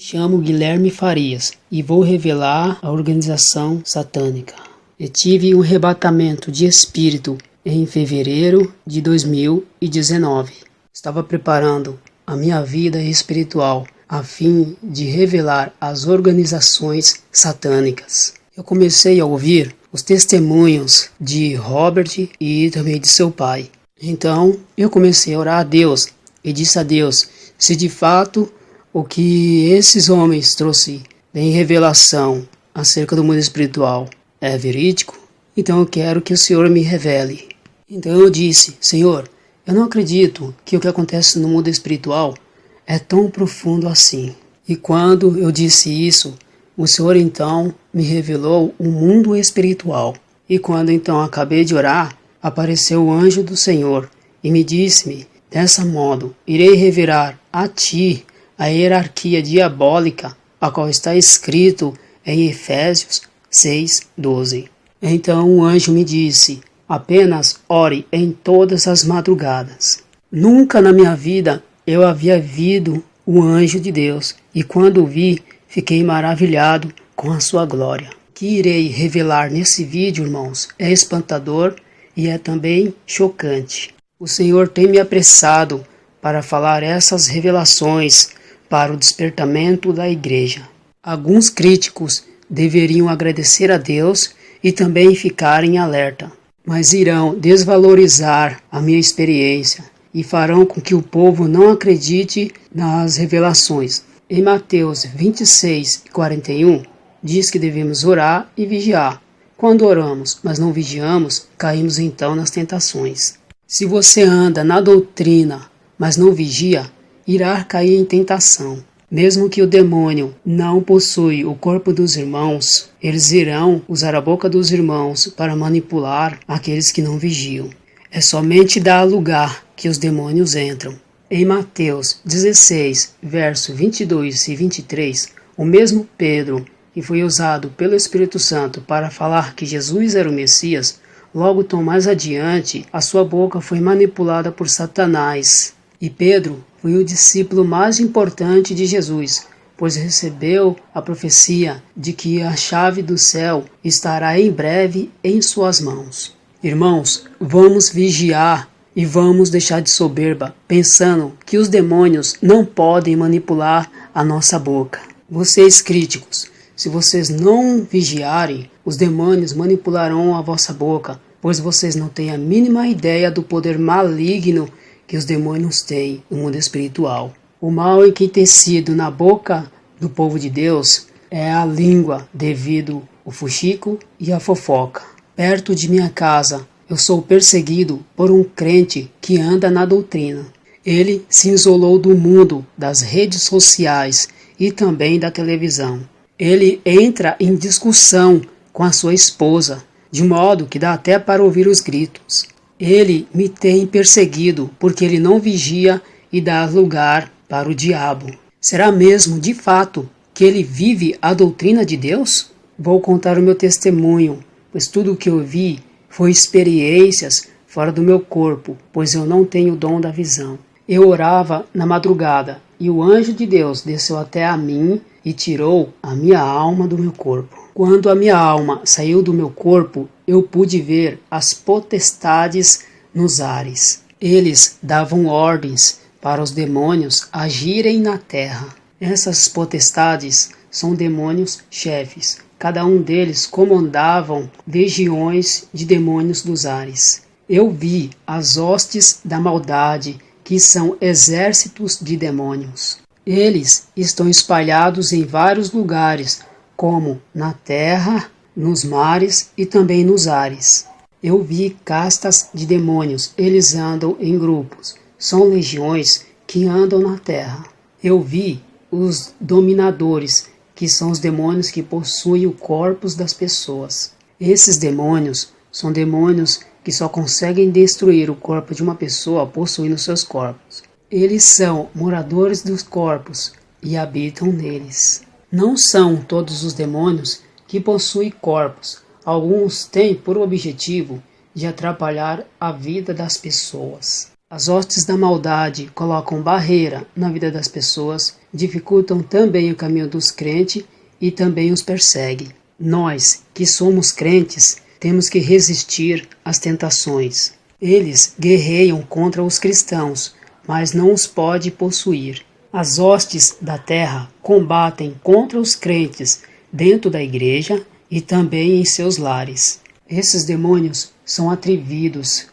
Chamo Guilherme Farias e vou revelar a organização satânica. Eu tive um arrebatamento de espírito em fevereiro de 2019. Estava preparando a minha vida espiritual a fim de revelar as organizações satânicas. Eu comecei a ouvir os testemunhos de Robert e também de seu pai. Então eu comecei a orar a Deus e disse a Deus, se de fato o que esses homens trouxeram em revelação acerca do mundo espiritual é verídico, então eu quero que o Senhor me revele. Então eu disse, Senhor, eu não acredito que o que acontece no mundo espiritual é tão profundo assim. E quando eu disse isso, o Senhor então me revelou o mundo espiritual. E quando então acabei de orar, apareceu o anjo do Senhor e me disse-me, dessa modo, irei revelar a ti a hierarquia diabólica, a qual está escrito em Efésios 6:12. Então o anjo me disse, apenas ore em todas as madrugadas. Nunca na minha vida eu havia visto o anjo de Deus, e quando o vi, fiquei maravilhado com a sua glória. O que irei revelar nesse vídeo, irmãos, é espantador e é também chocante. O Senhor tem me apressado para falar essas revelações para o despertamento da igreja. Alguns críticos deveriam agradecer a Deus e também ficar em alerta, mas irão desvalorizar a minha experiência e farão com que o povo não acredite nas revelações. Em Mateus 26:41, diz que devemos orar e vigiar. Quando oramos, mas não vigiamos, caímos então nas tentações. Se você anda na doutrina, mas não vigia, irá cair em tentação. Mesmo que o demônio não possui o corpo dos irmãos, eles irão usar a boca dos irmãos para manipular aqueles que não vigiam. É somente dar lugar que os demônios entram. Em Mateus 16, verso 22 e 23, o mesmo Pedro, que foi usado pelo Espírito Santo para falar que Jesus era o Messias, logo tão mais adiante, a sua boca foi manipulada por Satanás. E Pedro foi o discípulo mais importante de Jesus, pois recebeu a profecia de que a chave do céu estará em breve em suas mãos. Irmãos, vamos vigiar e vamos deixar de soberba, pensando que os demônios não podem manipular a nossa boca. Vocês críticos, se vocês não vigiarem, os demônios manipularão a vossa boca, pois vocês não têm a mínima ideia do poder maligno que os demônios têm no mundo espiritual. O mal enriquecido na boca do povo de Deus é a língua, devido ao fuxico e a fofoca. Perto de minha casa, eu sou perseguido por um crente que anda na doutrina. Ele se isolou do mundo, das redes sociais e também da televisão. Ele entra em discussão com a sua esposa, de modo que dá até para ouvir os gritos. Ele me tem perseguido porque ele não vigia e dá lugar para o diabo. Será mesmo, de fato, que ele vive a doutrina de Deus? Vou contar o meu testemunho, pois tudo o que eu vi foi experiências fora do meu corpo, pois eu não tenho o dom da visão. Eu orava na madrugada e o anjo de Deus desceu até a mim e tirou a minha alma do meu corpo. Quando a minha alma saiu do meu corpo, eu pude ver as potestades nos ares. Eles davam ordens para os demônios agirem na terra. Essas potestades são demônios chefes. Cada um deles comandavam legiões de demônios dos ares. Eu vi as hostes da maldade, que são exércitos de demônios. Eles estão espalhados em vários lugares, como na terra, nos mares e também nos ares. Eu vi castas de demônios, eles andam em grupos. São legiões que andam na terra. Eu vi os dominadores, que são os demônios que possuem o corpo das pessoas. Esses demônios são demônios que só conseguem destruir o corpo de uma pessoa possuindo seus corpos. Eles são moradores dos corpos e habitam neles. Não são todos os demônios que possuem corpos. Alguns têm por objetivo de atrapalhar a vida das pessoas. As hostes da maldade colocam barreira na vida das pessoas, dificultam também o caminho dos crentes e também os perseguem. Nós, que somos crentes, temos que resistir às tentações. Eles guerreiam contra os cristãos, mas não os pode possuir. As hostes da terra combatem contra os crentes dentro da igreja e também em seus lares. Esses demônios são atrevidos.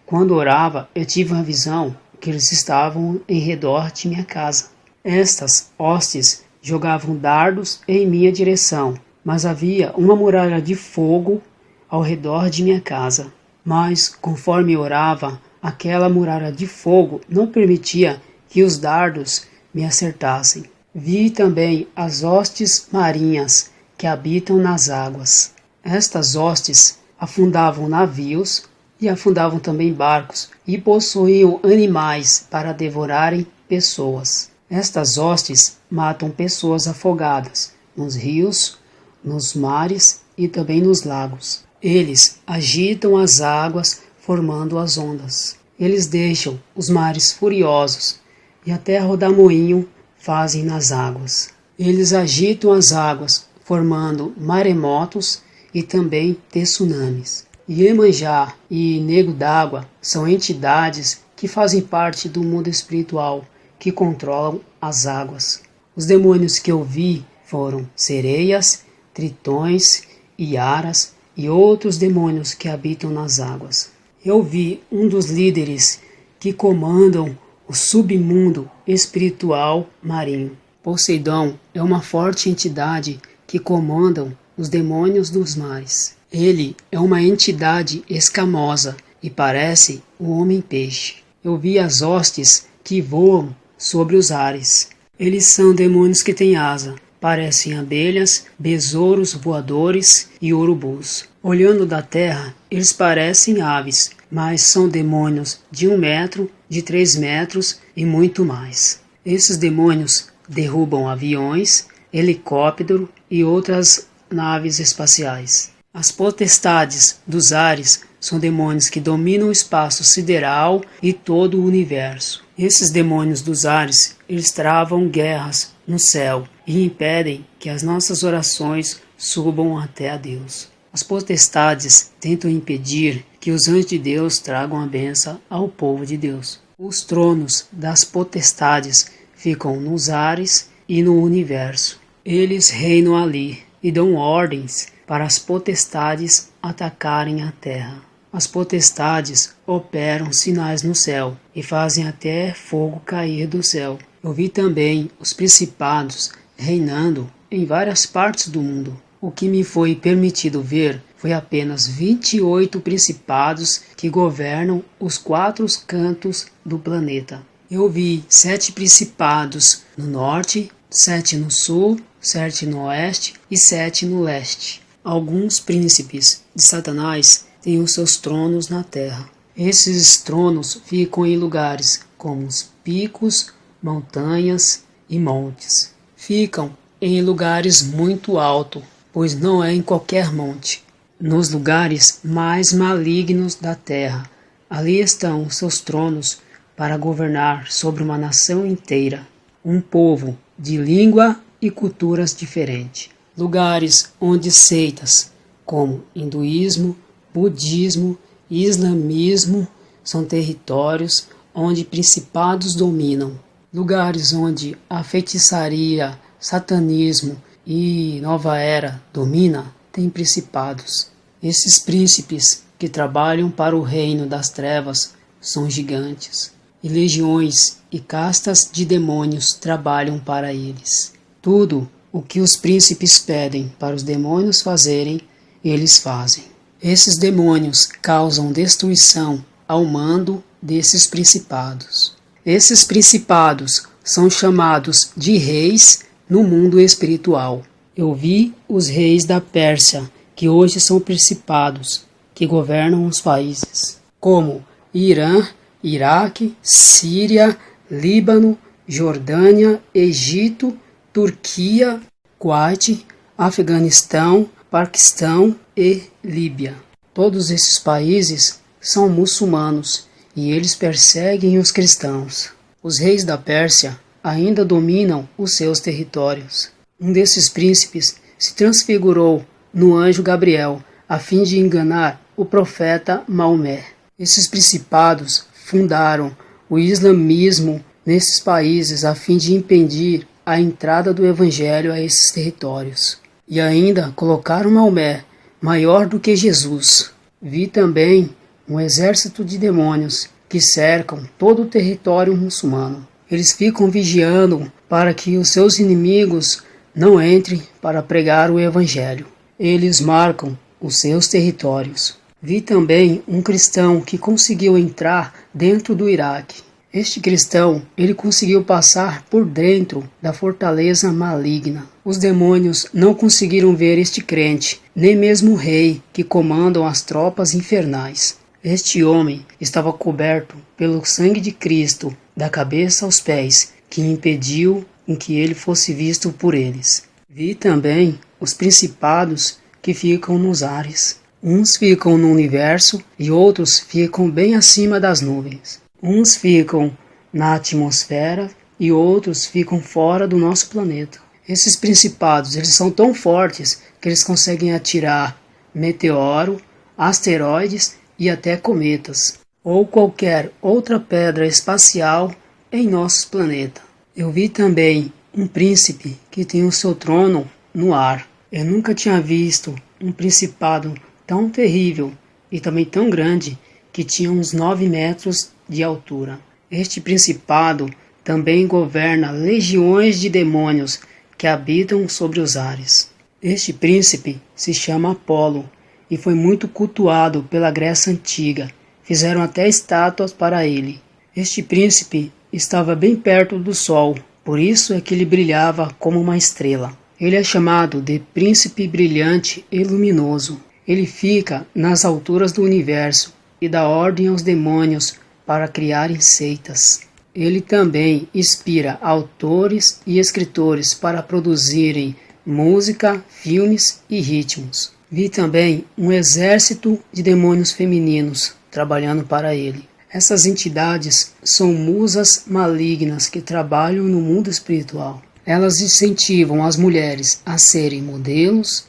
Quando orava, eu tive uma visão que eles estavam em redor de minha casa. Estas hostes jogavam dardos em minha direção, mas havia uma muralha de fogo ao redor de minha casa. Mas, conforme eu orava, aquela muralha de fogo não permitia que os dardos me acertassem. Vi também as hostes marinhas que habitam nas águas. Estas hostes afundavam navios e afundavam também barcos e possuíam animais para devorarem pessoas. Estas hostes matam pessoas afogadas nos rios, nos mares e também nos lagos. Eles agitam as águas formando as ondas. Eles deixam os mares furiosos e até rodamoinho fazem nas águas. Eles agitam as águas formando maremotos e também tsunamis. Iemanjá e Nego d'Água são entidades que fazem parte do mundo espiritual, que controlam as águas. Os demônios que eu vi foram sereias, tritões, iaras e outros demônios que habitam nas águas. Eu vi um dos líderes que comandam o submundo espiritual marinho. Poseidon é uma forte entidade que comanda os demônios dos mares. Ele é uma entidade escamosa e parece um homem-peixe. Eu vi as hostes que voam sobre os ares. Eles são demônios que têm asa, parecem abelhas, besouros voadores e urubus. Olhando da terra, eles parecem aves, mas são demônios de 1 metro, de 3 metros e muito mais. Esses demônios derrubam aviões, helicópteros e outras naves espaciais. As potestades dos ares são demônios que dominam o espaço sideral e todo o universo. Esses demônios dos ares, eles travam guerras no céu e impedem que as nossas orações subam até a Deus. As potestades tentam impedir que os anjos de Deus tragam a bênção ao povo de Deus. Os tronos das potestades ficam nos ares e no universo. Eles reinam ali e dão ordens para as potestades atacarem a terra. As potestades operam sinais no céu e fazem até fogo cair do céu. Eu vi também os principados reinando em várias partes do mundo. O que me foi permitido ver foi apenas 28 principados que governam os 4 cantos do planeta. Eu vi 7 principados no norte, 7 no sul, 7 no oeste e 7 no leste. Alguns príncipes de Satanás têm os seus tronos na terra. Esses tronos ficam em lugares como os picos, montanhas e montes. Ficam em lugares muito altos, pois não é em qualquer monte. Nos lugares mais malignos da terra, ali estão os seus tronos para governar sobre uma nação inteira, um povo de língua e culturas diferentes. Lugares onde seitas como hinduísmo, budismo e islamismo são territórios onde principados dominam. Lugares onde a feitiçaria, satanismo e nova era domina, tem principados. Esses príncipes que trabalham para o reino das trevas são gigantes, e legiões e castas de demônios trabalham para eles. Tudo o que os príncipes pedem para os demônios fazerem, eles fazem. Esses demônios causam destruição ao mando desses principados. Esses principados são chamados de reis no mundo espiritual. Eu vi os reis da Pérsia, que hoje são principados, que governam os países, como Irã, Iraque, Síria, Líbano, Jordânia, Egito, Turquia, Kuwait, Afeganistão, Paquistão e Líbia. Todos esses países são muçulmanos e eles perseguem os cristãos. Os reis da Pérsia ainda dominam os seus territórios. Um desses príncipes se transfigurou no anjo Gabriel, a fim de enganar o profeta Maomé. Esses principados fundaram o islamismo nesses países a fim de impedir a entrada do evangelho a esses territórios. E ainda colocaram Maomé maior do que Jesus. Vi também um exército de demônios que cercam todo o território muçulmano. Eles ficam vigiando para que os seus inimigos não entrem para pregar o evangelho. Eles marcam os seus territórios. Vi também um cristão que conseguiu entrar dentro do Iraque. Este cristão, ele conseguiu passar por dentro da fortaleza maligna. Os demônios não conseguiram ver este crente, nem mesmo o rei que comandam as tropas infernais. Este homem estava coberto pelo sangue de Cristo, da cabeça aos pés, que impediu que ele fosse visto por eles. Vi também os principados que ficam nos ares. Uns ficam no universo e outros ficam bem acima das nuvens. Uns ficam na atmosfera e outros ficam fora do nosso planeta. Esses principados, eles são tão fortes que eles conseguem atirar meteoro, asteroides e até cometas, ou qualquer outra pedra espacial em nosso planeta. Eu vi também um príncipe que tem o seu trono no ar. Eu nunca tinha visto um principado tão terrível e também tão grande, que tinha uns 9 metros de altura. Este principado também governa legiões de demônios que habitam sobre os ares. Este príncipe se chama Apolo e foi muito cultuado pela Grécia Antiga. Fizeram até estátuas para ele. Este príncipe estava bem perto do sol, por isso é que ele brilhava como uma estrela. Ele é chamado de Príncipe Brilhante e Luminoso. Ele fica nas alturas do universo e dá ordem aos demônios para criarem seitas. Ele também inspira autores e escritores para produzirem música, filmes e ritmos. Vi também um exército de demônios femininos trabalhando para ele. Essas entidades são musas malignas que trabalham no mundo espiritual. Elas incentivam as mulheres a serem modelos,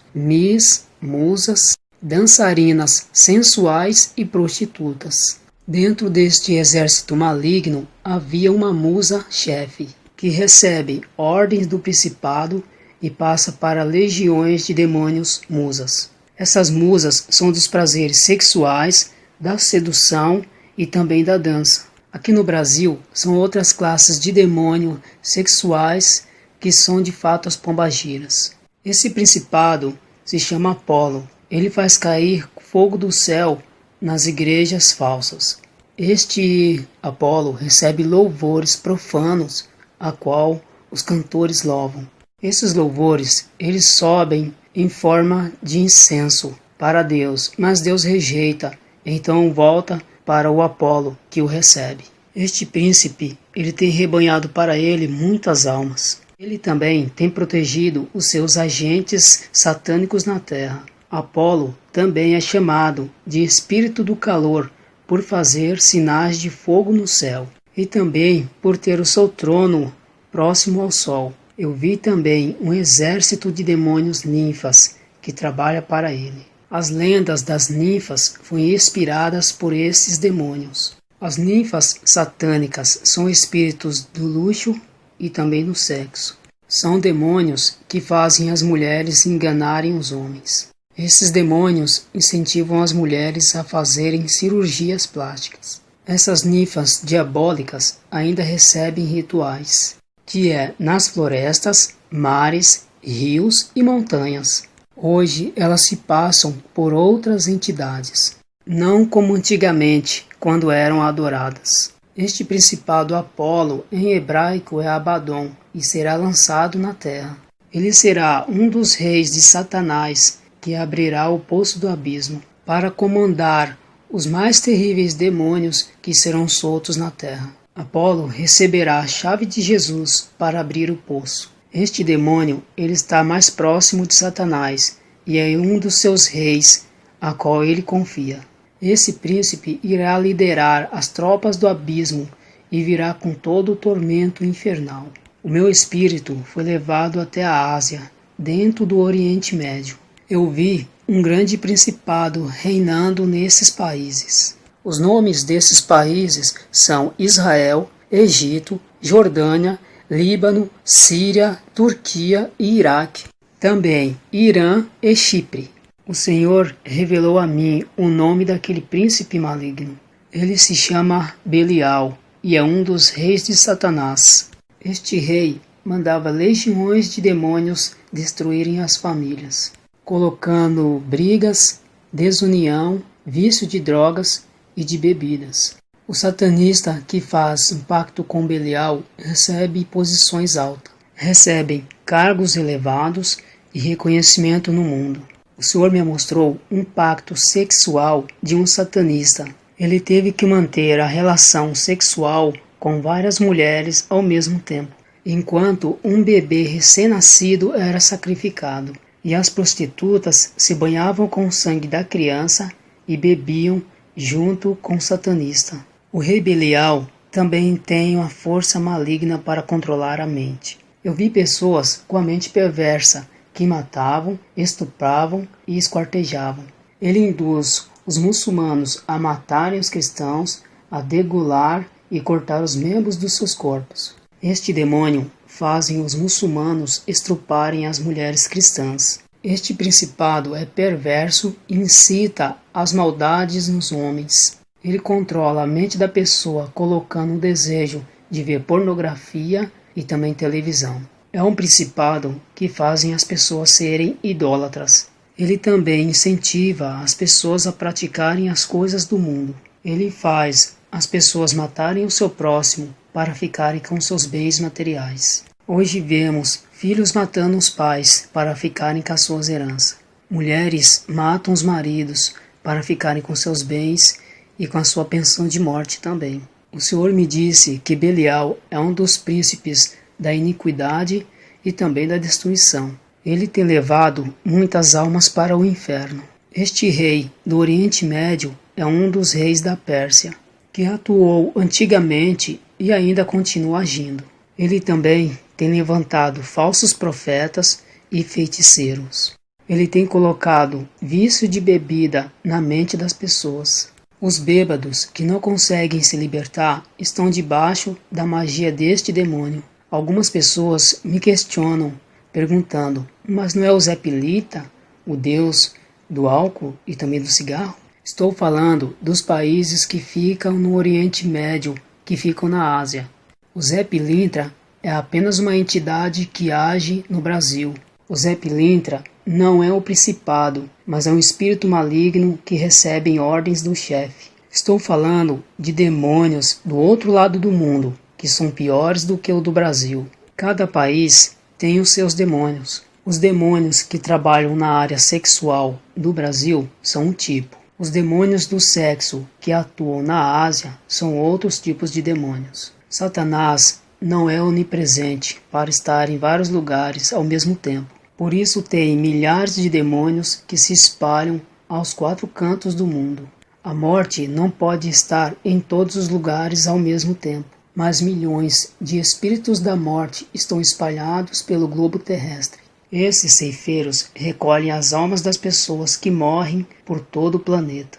musas, dançarinas sensuais e prostitutas. Dentro deste exército maligno havia uma musa-chefe, que recebe ordens do principado e passa para legiões de demônios musas. Essas musas são dos prazeres sexuais, da sedução e também da dança. Aqui no Brasil são outras classes de demônios sexuais que são de fato as pombagiras. Esse principado se chama Apolo. Ele faz cair fogo do céu nas igrejas falsas. Este Apolo recebe louvores profanos, a qual os cantores louvam. Esses louvores, eles sobem em forma de incenso para Deus, mas Deus rejeita, então volta para o Apolo que o recebe. Este príncipe, ele tem rebanhado para ele muitas almas. Ele também tem protegido os seus agentes satânicos na terra. Apolo também é chamado de Espírito do Calor por fazer sinais de fogo no céu e também por ter o seu trono próximo ao sol. Eu vi também um exército de demônios ninfas que trabalha para ele. As lendas das ninfas foram inspiradas por esses demônios. As ninfas satânicas são espíritos do luxo e também do sexo. São demônios que fazem as mulheres enganarem os homens. Esses demônios incentivam as mulheres a fazerem cirurgias plásticas. Essas ninfas diabólicas ainda recebem rituais, que é nas florestas, mares, rios e montanhas. Hoje elas se passam por outras entidades, não como antigamente, quando eram adoradas. Este principado Apolo, em hebraico, é Abaddon, e será lançado na terra. Ele será um dos reis de Satanás, que abrirá o poço do abismo, para comandar os mais terríveis demônios que serão soltos na terra. Apolo receberá a chave de Jesus para abrir o poço. Este demônio, ele está mais próximo de Satanás, e é um dos seus reis, a qual ele confia. Esse príncipe irá liderar as tropas do abismo e virá com todo o tormento infernal. O meu espírito foi levado até a Ásia, dentro do Oriente Médio. Eu vi um grande principado reinando nesses países. Os nomes desses países são Israel, Egito, Jordânia, Líbano, Síria, Turquia e Iraque. Também Irã e Chipre. O Senhor revelou a mim o nome daquele príncipe maligno. Ele se chama Belial e é um dos reis de Satanás. Este rei mandava legiões de demônios destruírem as famílias, colocando brigas, desunião, vício de drogas e de bebidas. O satanista que faz um pacto com Belial recebe posições altas, recebem cargos elevados e reconhecimento no mundo. O Senhor me mostrou um pacto sexual de um satanista. Ele teve que manter a relação sexual com várias mulheres ao mesmo tempo, enquanto um bebê recém-nascido era sacrificado, e as prostitutas se banhavam com o sangue da criança e bebiam junto com o satanista. O rei Belial também tem uma força maligna para controlar a mente. Eu vi pessoas com a mente perversa que matavam, estupravam e esquartejavam. Ele induz os muçulmanos a matarem os cristãos, a degolar e cortar os membros dos seus corpos. Este demônio fazem os muçulmanos estruparem as mulheres cristãs. Este principado é perverso e incita as maldades nos homens. Ele controla a mente da pessoa, colocando o desejo de ver pornografia e também televisão. É um principado que fazem as pessoas serem idólatras. Ele também incentiva as pessoas a praticarem as coisas do mundo. Ele faz as pessoas matarem o seu próximo para ficarem com seus bens materiais. Hoje vemos filhos matando os pais para ficarem com as suas heranças. Mulheres matam os maridos para ficarem com seus bens e com a sua pensão de morte também. O Senhor me disse que Belial é um dos príncipes da iniquidade e também da destruição. Ele tem levado muitas almas para o inferno. Este rei do Oriente Médio é um dos reis da Pérsia, que atuou antigamente e ainda continua agindo. Ele também tem levantado falsos profetas e feiticeiros. Ele tem colocado vício de bebida na mente das pessoas. Os bêbados que não conseguem se libertar estão debaixo da magia deste demônio. Algumas pessoas me questionam, perguntando, mas não é o Zé Pilita, o deus do álcool e também do cigarro? Estou falando dos países que ficam no Oriente Médio, que ficam na Ásia. O Zé Pilintra é apenas uma entidade que age no Brasil. O Zé Pilintra não é o principado, mas é um espírito maligno que recebe ordens do chefe. Estou falando de demônios do outro lado do mundo, que são piores do que o do Brasil. Cada país tem os seus demônios. Os demônios que trabalham na área sexual do Brasil são um tipo. Os demônios do sexo que atuam na Ásia são outros tipos de demônios. Satanás não é onipresente para estar em vários lugares ao mesmo tempo. Por isso tem milhares de demônios que se espalham aos quatro cantos do mundo. A morte não pode estar em todos os lugares ao mesmo tempo, mas milhões de espíritos da morte estão espalhados pelo globo terrestre. Esses ceifeiros recolhem as almas das pessoas que morrem por todo o planeta.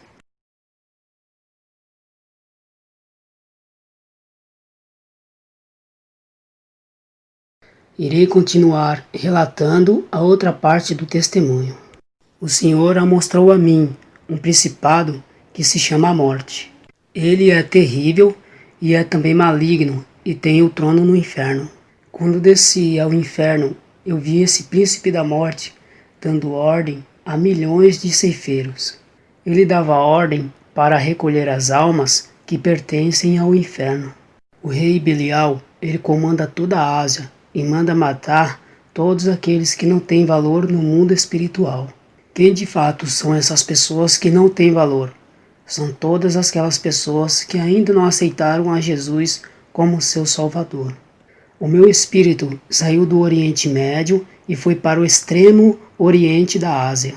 Irei continuar relatando a outra parte do testemunho. O Senhor mostrou a mim um principado que se chama a morte. Ele é terrível e é também maligno e tem o trono no inferno. Quando desci ao inferno, eu vi esse príncipe da morte dando ordem a milhões de ceifeiros. Ele dava ordem para recolher as almas que pertencem ao inferno. O rei Belial, ele comanda toda a Ásia e manda matar todos aqueles que não têm valor no mundo espiritual. Quem de fato são essas pessoas que não têm valor? São todas aquelas pessoas que ainda não aceitaram a Jesus como seu Salvador. O meu espírito saiu do Oriente Médio e foi para o extremo Oriente da Ásia.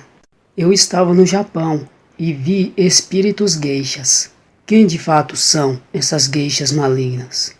Eu estava no Japão, e vi espíritos geishas. Quem de fato são essas geishas malignas?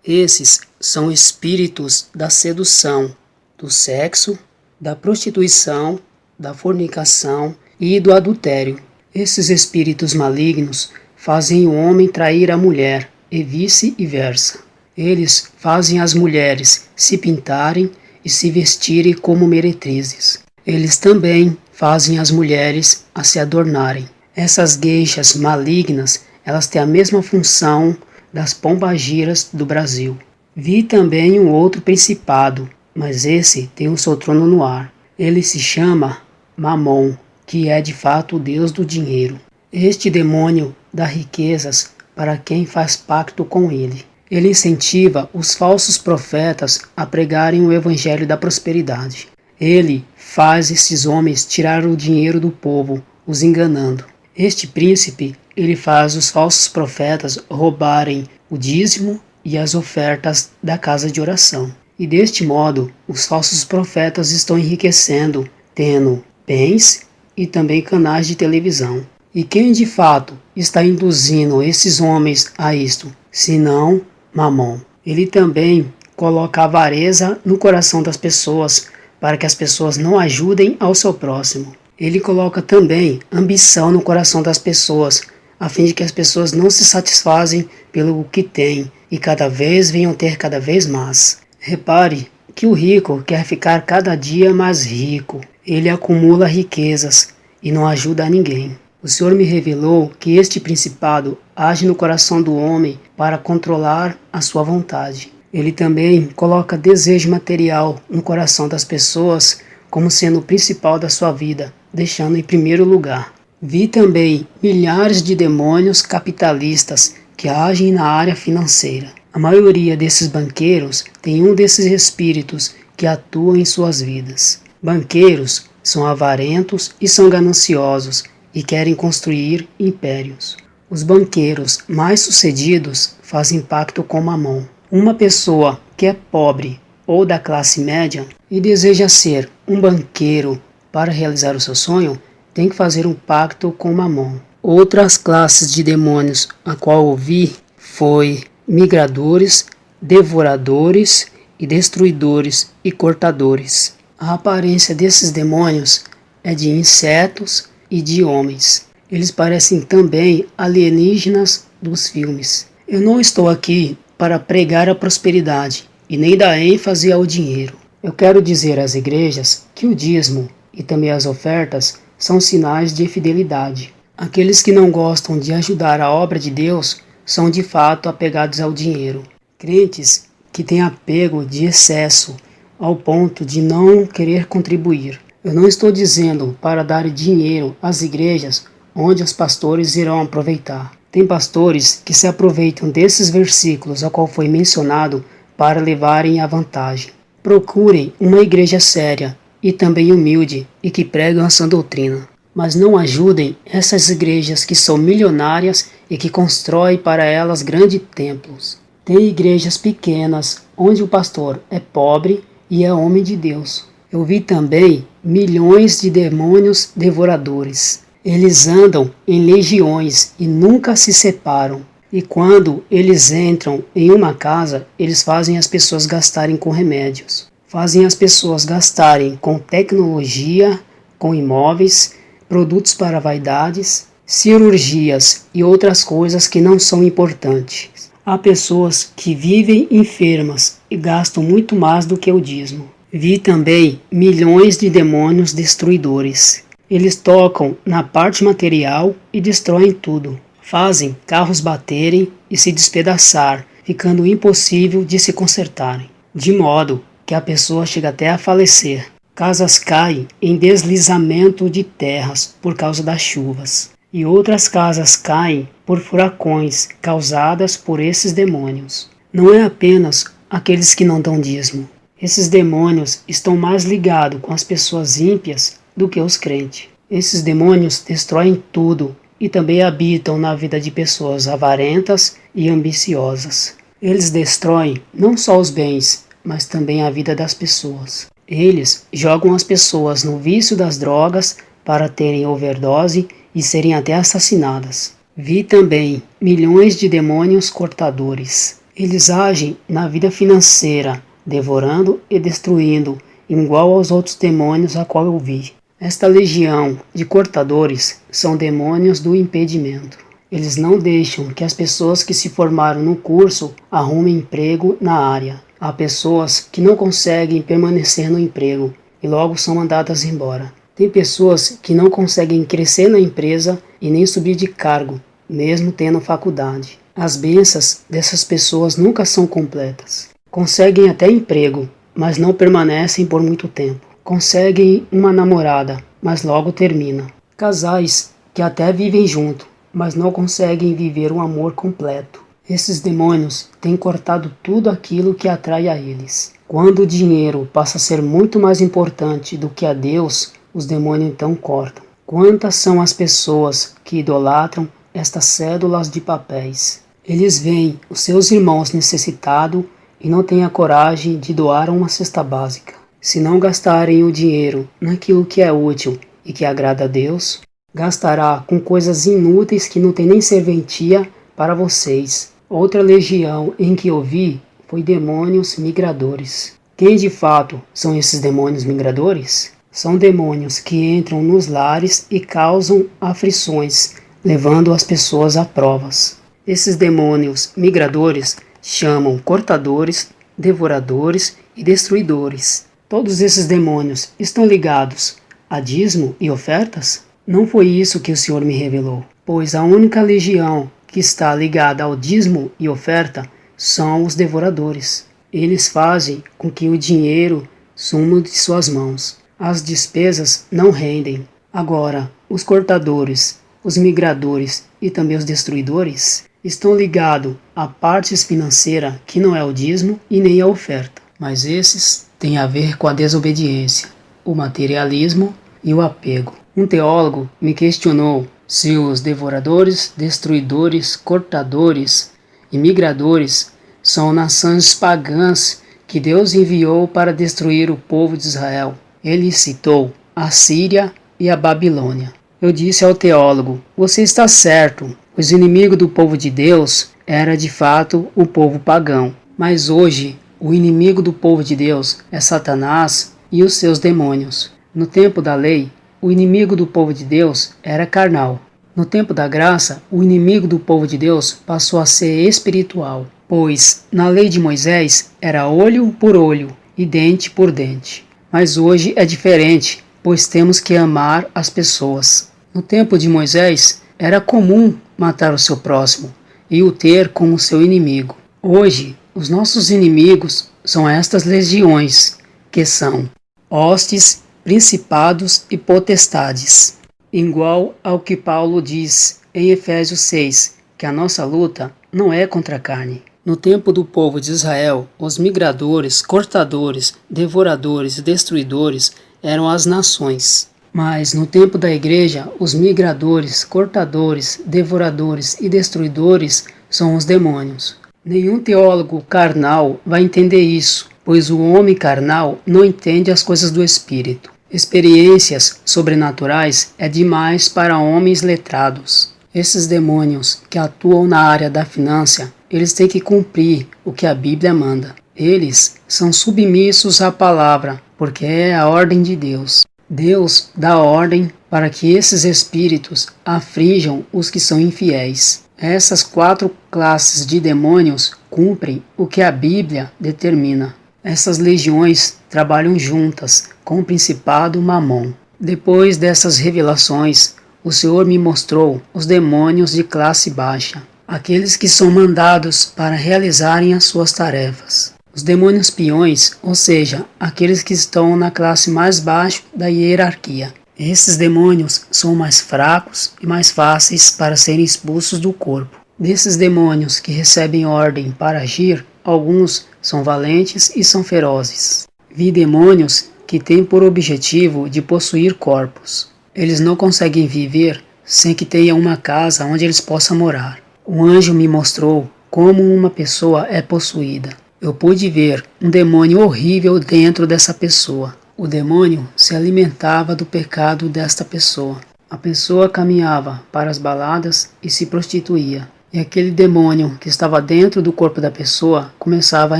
Esses são espíritos da sedução, do sexo, da prostituição, da fornicação e do adultério. Esses espíritos malignos fazem o homem trair a mulher e vice-versa. Eles fazem as mulheres se pintarem e se vestirem como meretrizes. Eles também fazem as mulheres a se adornarem. Essas geishas malignas, elas têm a mesma função das pombagiras do Brasil. Vi também um outro principado, mas esse tem o seu trono no ar. Ele se chama Mamon, que é de fato o deus do dinheiro. Este demônio dá riquezas para quem faz pacto com ele. Ele incentiva os falsos profetas a pregarem o evangelho da prosperidade. Ele faz esses homens tirar o dinheiro do povo, os enganando. Este príncipe, ele faz os falsos profetas roubarem o dízimo e as ofertas da casa de oração. E deste modo, os falsos profetas estão enriquecendo, tendo bens e também canais de televisão. E quem de fato está induzindo esses homens a isto, senão Mamon? Ele também coloca avareza no coração das pessoas para que as pessoas não ajudem ao seu próximo. Ele coloca também ambição no coração das pessoas, a fim de que as pessoas não se satisfazem pelo que têm e cada vez venham ter cada vez mais. Repare que o rico quer ficar cada dia mais rico. Ele acumula riquezas e não ajuda a ninguém. O Senhor me revelou que este principado age no coração do homem para controlar a sua vontade. Ele também coloca desejo material no coração das pessoas como sendo o principal da sua vida, deixando em primeiro lugar. Vi também milhares de demônios capitalistas que agem na área financeira. A maioria desses banqueiros tem um desses espíritos que atuam em suas vidas. Banqueiros são avarentos e são gananciosos e querem construir impérios. Os banqueiros mais sucedidos fazem pacto com Mamon. Uma pessoa que é pobre ou da classe média e deseja ser um banqueiro para realizar o seu sonho, tem que fazer um pacto com Mamon. Outras classes de demônios a qual eu vi foi migradores, devoradores e destruidores e cortadores. A aparência desses demônios é de insetos e de homens. Eles parecem também alienígenas dos filmes. Eu não estou aqui para pregar a prosperidade e nem dar ênfase ao dinheiro. Eu quero dizer às igrejas que o dízimo e também as ofertas são sinais de fidelidade. Aqueles que não gostam de ajudar a obra de Deus são de fato apegados ao dinheiro. Crentes que têm apego de excesso ao ponto de não querer contribuir. Eu não estou dizendo para dar dinheiro às igrejas onde os pastores irão aproveitar. Tem pastores que se aproveitam desses versículos a qual foi mencionado para levarem a vantagem. Procurem uma igreja séria e também humilde e que pregam a sã doutrina. Mas não ajudem essas igrejas que são milionárias e que constroem para elas grandes templos. Tem igrejas pequenas onde o pastor é pobre e é homem de Deus. Eu vi também milhões de demônios devoradores. Eles andam em legiões e nunca se separam. E quando eles entram em uma casa, eles fazem as pessoas gastarem com remédios. Fazem as pessoas gastarem com tecnologia, com imóveis, produtos para vaidades, cirurgias e outras coisas que não são importantes. Há pessoas que vivem enfermas e gastam muito mais do que o dízimo. Vi também milhões de demônios destruidores. Eles tocam na parte material e destroem tudo. Fazem carros baterem e se despedaçar, ficando impossível de se consertarem, de modo que a pessoa chega até a falecer. Casas caem em deslizamento de terras por causa das chuvas, e outras casas caem por furacões causadas por esses demônios. Não é apenas aqueles que não dão dízimo. Esses demônios estão mais ligados com as pessoas ímpias do que os crentes. Esses demônios destroem tudo e também habitam na vida de pessoas avarentas e ambiciosas. Eles destroem não só os bens, mas também a vida das pessoas. Eles jogam as pessoas no vício das drogas para terem overdose e serem até assassinadas. Vi também milhões de demônios cortadores. Eles agem na vida financeira, devorando e destruindo, igual aos outros demônios a qual eu vi. Esta legião de cortadores são demônios do impedimento. Eles não deixam que as pessoas que se formaram no curso arrumem emprego na área. Há pessoas que não conseguem permanecer no emprego e logo são mandadas embora. Tem pessoas que não conseguem crescer na empresa e nem subir de cargo, mesmo tendo faculdade. As bênçãos dessas pessoas nunca são completas. Conseguem até emprego, mas não permanecem por muito tempo. Conseguem uma namorada, mas logo termina. Casais que até vivem junto, mas não conseguem viver um amor completo. Esses demônios têm cortado tudo aquilo que atrai a eles. Quando o dinheiro passa a ser muito mais importante do que a Deus, os demônios então cortam. Quantas são as pessoas que idolatram estas cédulas de papéis? Eles veem os seus irmãos necessitados e não têm a coragem de doar uma cesta básica. Se não gastarem o dinheiro naquilo que é útil e que agrada a Deus, gastará com coisas inúteis que não tem nem serventia para vocês. Outra legião em que eu vi foi demônios migradores. Quem de fato são esses demônios migradores? São demônios que entram nos lares e causam aflições, levando as pessoas a provas. Esses demônios migradores chamam cortadores, devoradores e destruidores. Todos esses demônios estão ligados a dízimo e ofertas? Não foi isso que o Senhor me revelou, pois a única legião que está ligada ao dízimo e oferta são os devoradores. Eles fazem com que o dinheiro suma de suas mãos. As despesas não rendem. Agora, os cortadores, os migradores e também os destruidores estão ligados a partes financeiras que não é o dízimo e nem a oferta. Mas esses têm a ver com a desobediência, o materialismo e o apego. Um teólogo me questionou se os devoradores, destruidores, cortadores e migradores são nações pagãs que Deus enviou para destruir o povo de Israel. Ele citou a Síria e a Babilônia. Eu disse ao teólogo: você está certo, pois o inimigo do povo de Deus era de fato o povo pagão. Mas hoje, o inimigo do povo de Deus é Satanás e os seus demônios. No tempo da lei, o inimigo do povo de Deus era carnal. No tempo da graça, o inimigo do povo de Deus passou a ser espiritual, pois na lei de Moisés era olho por olho e dente por dente. Mas hoje é diferente, pois temos que amar as pessoas. No tempo de Moisés, era comum matar o seu próximo e o ter como seu inimigo. Hoje, os nossos inimigos são estas legiões, que são hostes, principados e potestades. Igual ao que Paulo diz em Efésios 6, que a nossa luta não é contra a carne. No tempo do povo de Israel, os migradores, cortadores, devoradores e destruidores eram as nações. Mas no tempo da igreja, os migradores, cortadores, devoradores e destruidores são os demônios. Nenhum teólogo carnal vai entender isso, pois o homem carnal não entende as coisas do espírito. Experiências sobrenaturais é demais para homens letrados. Esses demônios que atuam na área da finança, eles têm que cumprir o que a Bíblia manda. Eles são submissos à palavra, porque é a ordem de Deus. Deus dá ordem para que esses espíritos aflijam os que são infiéis. Essas 4 classes de demônios cumprem o que a Bíblia determina. Essas legiões trabalham juntas com o principado Mamon. Depois dessas revelações, o Senhor me mostrou os demônios de classe baixa, aqueles que são mandados para realizarem as suas tarefas. Os demônios peões, ou seja, aqueles que estão na classe mais baixa da hierarquia. Esses demônios são mais fracos e mais fáceis para serem expulsos do corpo. Desses demônios que recebem ordem para agir, alguns são valentes e são ferozes. Vi demônios que têm por objetivo de possuir corpos. Eles não conseguem viver sem que tenha uma casa onde eles possam morar. Um anjo me mostrou como uma pessoa é possuída. Eu pude ver um demônio horrível dentro dessa pessoa. O demônio se alimentava do pecado desta pessoa. A pessoa caminhava para as baladas e se prostituía. E aquele demônio que estava dentro do corpo da pessoa começava a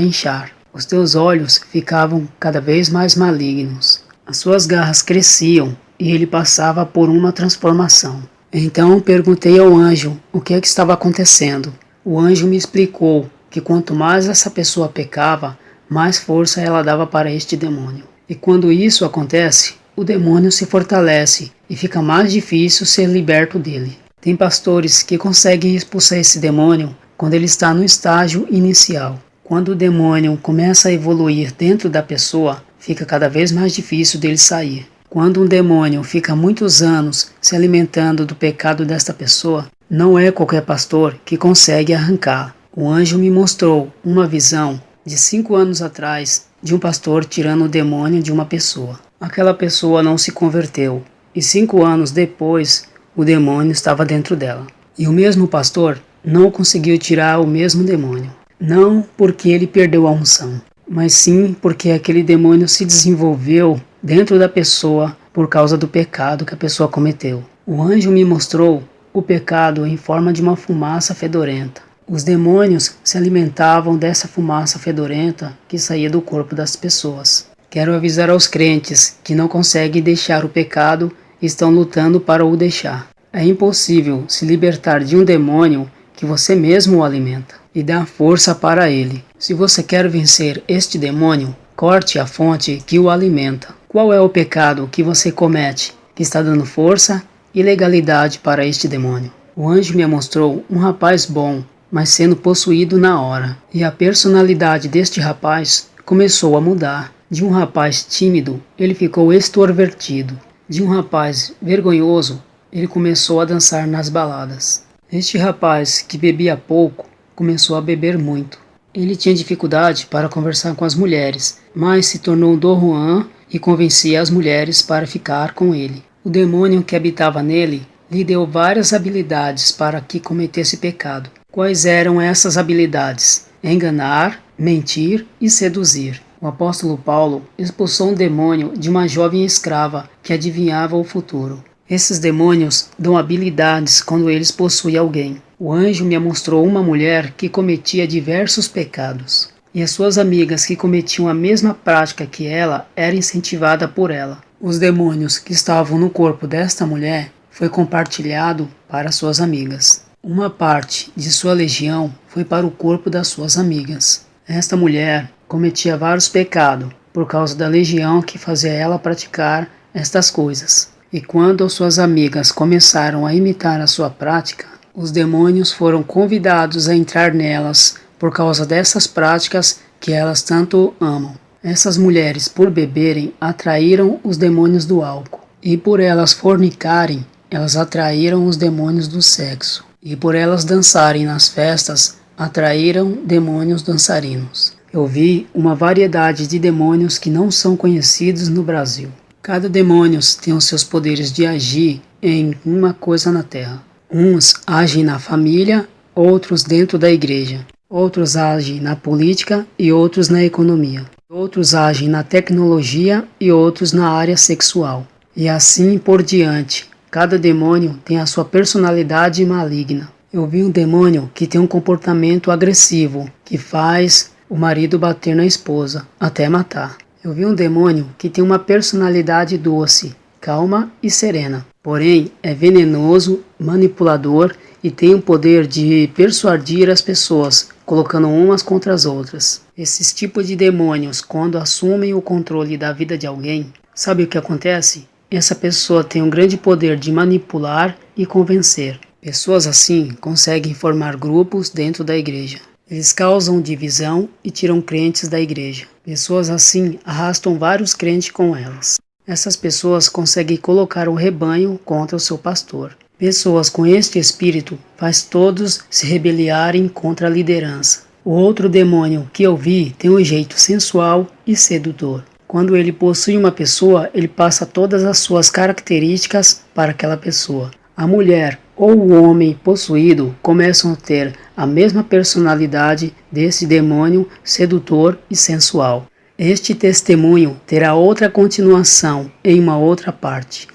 inchar. Os teus olhos ficavam cada vez mais malignos. As suas garras cresciam e ele passava por uma transformação. Então perguntei ao anjo o que é que estava acontecendo. O anjo me explicou que quanto mais essa pessoa pecava, mais força ela dava para este demônio. E quando isso acontece, o demônio se fortalece e fica mais difícil ser liberto dele. Tem pastores que conseguem expulsar esse demônio quando ele está no estágio inicial. Quando o demônio começa a evoluir dentro da pessoa, fica cada vez mais difícil dele sair. Quando um demônio fica muitos anos se alimentando do pecado desta pessoa, não é qualquer pastor que consegue arrancar. O anjo me mostrou uma visão de 5 anos atrás de um pastor tirando o demônio de uma pessoa. Aquela pessoa não se converteu e 5 anos depois o demônio estava dentro dela. E o mesmo pastor não conseguiu tirar o mesmo demônio. Não porque ele perdeu a unção, mas sim porque aquele demônio se desenvolveu dentro da pessoa por causa do pecado que a pessoa cometeu. O anjo me mostrou o pecado em forma de uma fumaça fedorenta. Os demônios se alimentavam dessa fumaça fedorenta que saía do corpo das pessoas. Quero avisar aos crentes que não conseguem deixar o pecado e estão lutando para o deixar. É impossível se libertar de um demônio que você mesmo o alimenta e dá força para ele. Se você quer vencer este demônio, corte a fonte que o alimenta. Qual é o pecado que você comete que está dando força e legalidade para este demônio? O anjo me mostrou um rapaz bom, mas sendo possuído na hora. E a personalidade deste rapaz começou a mudar. De um rapaz tímido, ele ficou extrovertido. De um rapaz vergonhoso, ele começou a dançar nas baladas. Este rapaz, que bebia pouco, começou a beber muito. Ele tinha dificuldade para conversar com as mulheres, mas se tornou Dom Juan e convencia as mulheres para ficar com ele. O demônio que habitava nele lhe deu várias habilidades para que cometesse pecado. Quais eram essas habilidades? Enganar, mentir e seduzir. O apóstolo Paulo expulsou um demônio de uma jovem escrava que adivinhava o futuro. Esses demônios dão habilidades quando eles possuem alguém. O anjo me mostrou uma mulher que cometia diversos pecados. E as suas amigas que cometiam a mesma prática que ela eram incentivadas por ela. Os demônios que estavam no corpo desta mulher foi compartilhado para suas amigas. Uma parte de sua legião foi para o corpo das suas amigas. Esta mulher cometia vários pecados por causa da legião que fazia ela praticar estas coisas. E quando suas amigas começaram a imitar a sua prática, os demônios foram convidados a entrar nelas por causa dessas práticas que elas tanto amam. Essas mulheres, por beberem, atraíram os demônios do álcool. E por elas fornicarem, elas atraíram os demônios do sexo. E por elas dançarem nas festas, atraíram demônios dançarinos. Eu vi uma variedade de demônios que não são conhecidos no Brasil. Cada demônio tem os seus poderes de agir em uma coisa na Terra. Uns agem na família, outros dentro da igreja. Outros agem na política e outros na economia. Outros agem na tecnologia e outros na área sexual. E assim por diante. Cada demônio tem a sua personalidade maligna. Eu vi um demônio que tem um comportamento agressivo, que faz o marido bater na esposa, até matar. Eu vi um demônio que tem uma personalidade doce, calma e serena. Porém, é venenoso, manipulador e tem o poder de persuadir as pessoas, colocando umas contra as outras. Esses tipos de demônios, quando assumem o controle da vida de alguém, sabe o que acontece? Essa pessoa tem um grande poder de manipular e convencer. Pessoas assim conseguem formar grupos dentro da igreja. Eles causam divisão e tiram crentes da igreja. Pessoas assim arrastam vários crentes com elas. Essas pessoas conseguem colocar o rebanho contra o seu pastor. Pessoas com este espírito faz todos se rebeliarem contra a liderança. O outro demônio que eu vi tem um jeito sensual e sedutor. Quando ele possui uma pessoa, ele passa todas as suas características para aquela pessoa. A mulher ou o homem possuído começam a ter a mesma personalidade desse demônio sedutor e sensual. Este testemunho terá outra continuação em uma outra parte.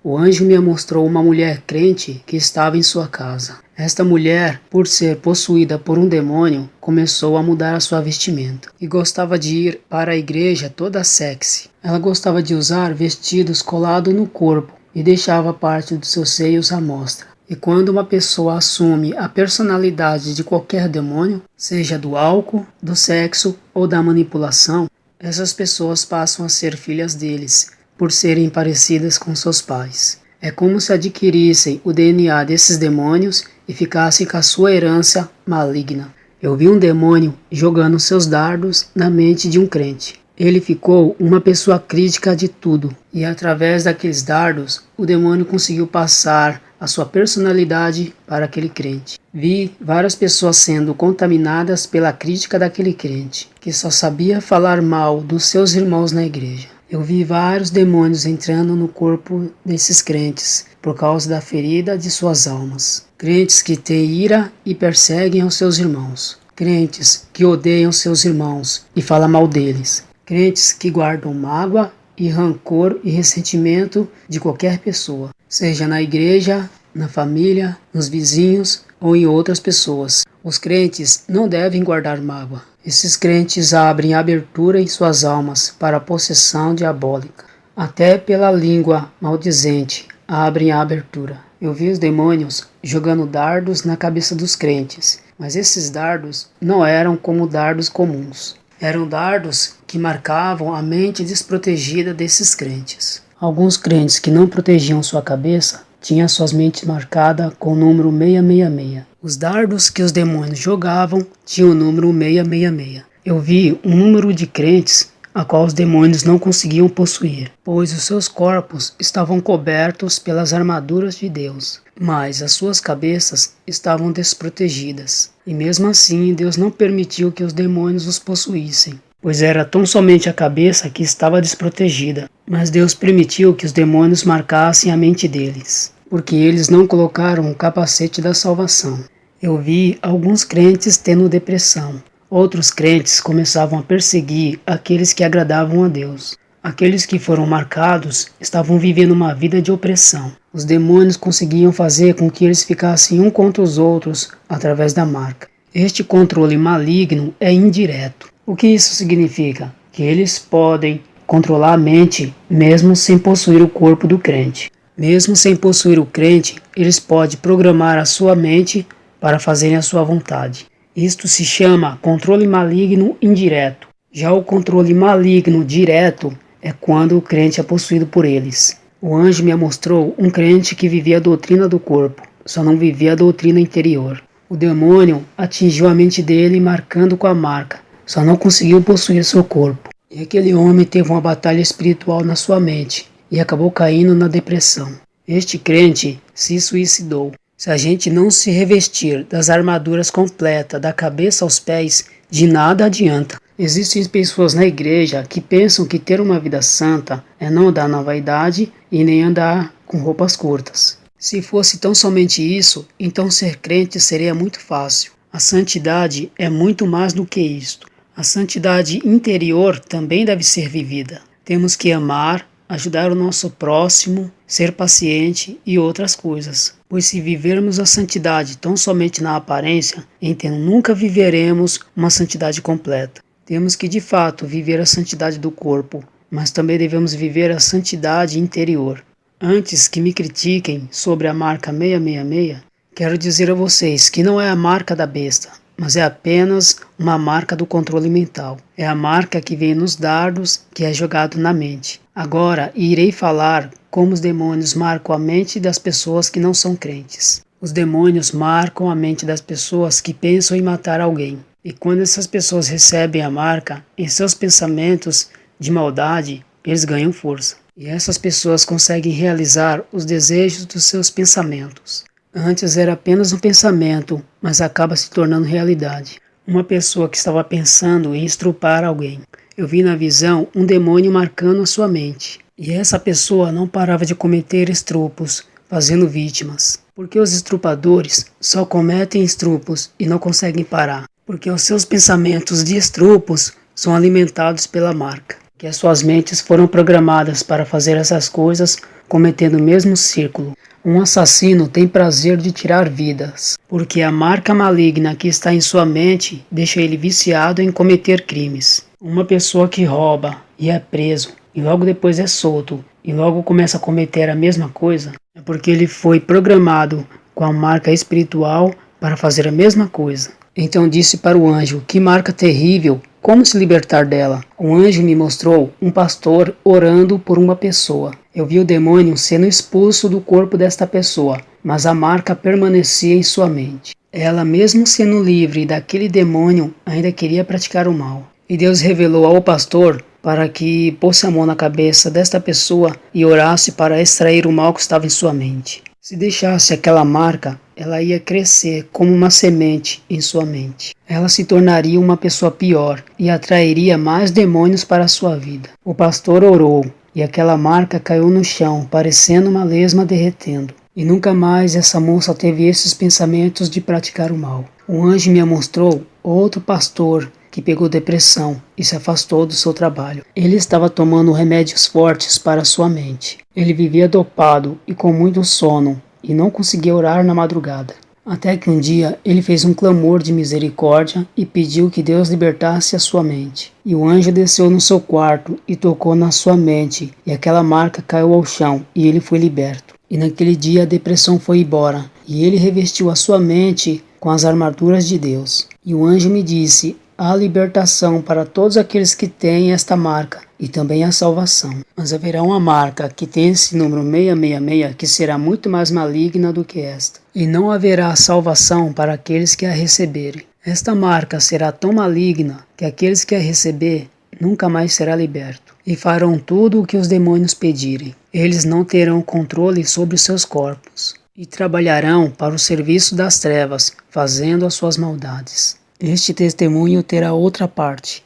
o anjo me mostrou uma mulher crente que estava em sua casa. Esta mulher, por ser possuída por um demônio, começou a mudar a sua vestimenta e gostava de ir para a igreja toda sexy. Ela gostava de usar vestidos colados no corpo e deixava parte dos seus seios à mostra. E quando uma pessoa assume a personalidade de qualquer demônio, seja do álcool, do sexo ou da manipulação, essas pessoas passam a ser filhas deles, por serem parecidas com seus pais. É como se adquirissem o DNA desses demônios e ficassem com a sua herança maligna. Eu vi um demônio jogando seus dardos na mente de um crente. Ele ficou uma pessoa crítica de tudo, e através daqueles dardos, o demônio conseguiu passar a sua personalidade para aquele crente. Vi várias pessoas sendo contaminadas pela crítica daquele crente, que só sabia falar mal dos seus irmãos na igreja. Eu vi vários demônios entrando no corpo desses crentes, por causa da ferida de suas almas. Crentes que têm ira e perseguem aos seus irmãos. Crentes que odeiam seus irmãos e falam mal deles. Crentes que guardam mágoa e rancor e ressentimento de qualquer pessoa, seja na igreja, na família, nos vizinhos ou em outras pessoas. Os crentes não devem guardar mágoa. Esses crentes abrem abertura em suas almas para a possessão diabólica. Até pela língua maldizente abrem a abertura. Eu vi os demônios jogando dardos na cabeça dos crentes, mas esses dardos não eram como dardos comuns. Eram dardos que marcavam a mente desprotegida desses crentes. Alguns crentes que não protegiam sua cabeça tinham suas mentes marcadas com o número 666. Os dardos que os demônios jogavam tinham o número 666. Eu vi um número de crentes a qual os demônios não conseguiam possuir, pois os seus corpos estavam cobertos pelas armaduras de Deus, mas as suas cabeças estavam desprotegidas. E mesmo assim, Deus não permitiu que os demônios os possuíssem, pois era tão somente a cabeça que estava desprotegida. Mas Deus permitiu que os demônios marcassem a mente deles, porque eles não colocaram o capacete da salvação. Eu vi alguns crentes tendo depressão. Outros crentes começavam a perseguir aqueles que agradavam a Deus. Aqueles que foram marcados estavam vivendo uma vida de opressão. Os demônios conseguiam fazer com que eles ficassem um contra os outros através da marca. Este controle maligno é indireto. O que isso significa? Que eles podem controlar a mente mesmo sem possuir o corpo do crente. Mesmo sem possuir o crente, eles podem programar a sua mente para fazerem a sua vontade. Isto se chama controle maligno indireto. Já o controle maligno direto é quando o crente é possuído por eles. O anjo me mostrou um crente que vivia a doutrina do corpo, só não vivia a doutrina interior. O demônio atingiu a mente dele marcando com a marca, só não conseguiu possuir seu corpo. E aquele homem teve uma batalha espiritual na sua mente e acabou caindo na depressão. Este crente se suicidou. Se a gente não se revestir das armaduras completas, da cabeça aos pés, de nada adianta. Existem pessoas na igreja que pensam que ter uma vida santa é não andar na vaidade e nem andar com roupas curtas. Se fosse tão somente isso, então ser crente seria muito fácil. A santidade é muito mais do que isto. A santidade interior também deve ser vivida. Temos que amar, ajudar o nosso próximo, ser paciente e outras coisas. Pois se vivermos a santidade tão somente na aparência, então nunca viveremos uma santidade completa. Temos que de fato viver a santidade do corpo, mas também devemos viver a santidade interior. Antes que me critiquem sobre a marca 666, quero dizer a vocês que não é a marca da besta, mas é apenas uma marca do controle mental. É a marca que vem nos dardos que é jogado na mente. Agora irei falar como os demônios marcam a mente das pessoas que não são crentes. Os demônios marcam a mente das pessoas que pensam em matar alguém. E quando essas pessoas recebem a marca, em seus pensamentos de maldade, eles ganham força. E essas pessoas conseguem realizar os desejos dos seus pensamentos. Antes era apenas um pensamento, mas acaba se tornando realidade. Uma pessoa que estava pensando em estrupar alguém. Eu vi na visão um demônio marcando a sua mente. E essa pessoa não parava de cometer estrupos, fazendo vítimas. Porque os estrupadores só cometem estrupos e não conseguem parar. Porque os seus pensamentos de estrupos são alimentados pela marca. que as suas mentes foram programadas para fazer essas coisas, cometendo o mesmo círculo. Um assassino tem prazer de tirar vidas, porque a marca maligna que está em sua mente deixa ele viciado em cometer crimes. Uma pessoa que rouba e é preso, e logo depois é solto, e logo começa a cometer a mesma coisa, é porque ele foi programado com a marca espiritual para fazer a mesma coisa. Então disse para o anjo: que marca terrível! Como se libertar dela? O anjo me mostrou um pastor orando por uma pessoa. Eu vi o demônio sendo expulso do corpo desta pessoa, mas a marca permanecia em sua mente. Ela, mesmo sendo livre daquele demônio, ainda queria praticar o mal. E Deus revelou ao pastor para que pôsse a mão na cabeça desta pessoa e orasse para extrair o mal que estava em sua mente. Se deixasse aquela marca, ela ia crescer como uma semente em sua mente. Ela se tornaria uma pessoa pior e atrairia mais demônios para a sua vida. O pastor orou e aquela marca caiu no chão, parecendo uma lesma derretendo. E nunca mais essa moça teve esses pensamentos de praticar o mal. O anjo me mostrou outro pastor que pegou depressão e se afastou do seu trabalho. Ele estava tomando remédios fortes para sua mente. Ele vivia dopado e com muito sono e não conseguia orar na madrugada. Até que um dia ele fez um clamor de misericórdia e pediu que Deus libertasse a sua mente. E o anjo desceu no seu quarto e tocou na sua mente, e aquela marca caiu ao chão e ele foi liberto. E naquele dia a depressão foi embora e ele revestiu a sua mente com as armaduras de Deus. E o anjo me disse: há libertação para todos aqueles que têm esta marca e também a salvação. Mas haverá uma marca que tem esse número 666 que será muito mais maligna do que esta. E não haverá salvação para aqueles que a receberem. Esta marca será tão maligna que aqueles que a receber nunca mais será liberto. E farão tudo o que os demônios pedirem. Eles não terão controle sobre seus corpos. E trabalharão para o serviço das trevas, fazendo as suas maldades. Este testemunho terá outra parte.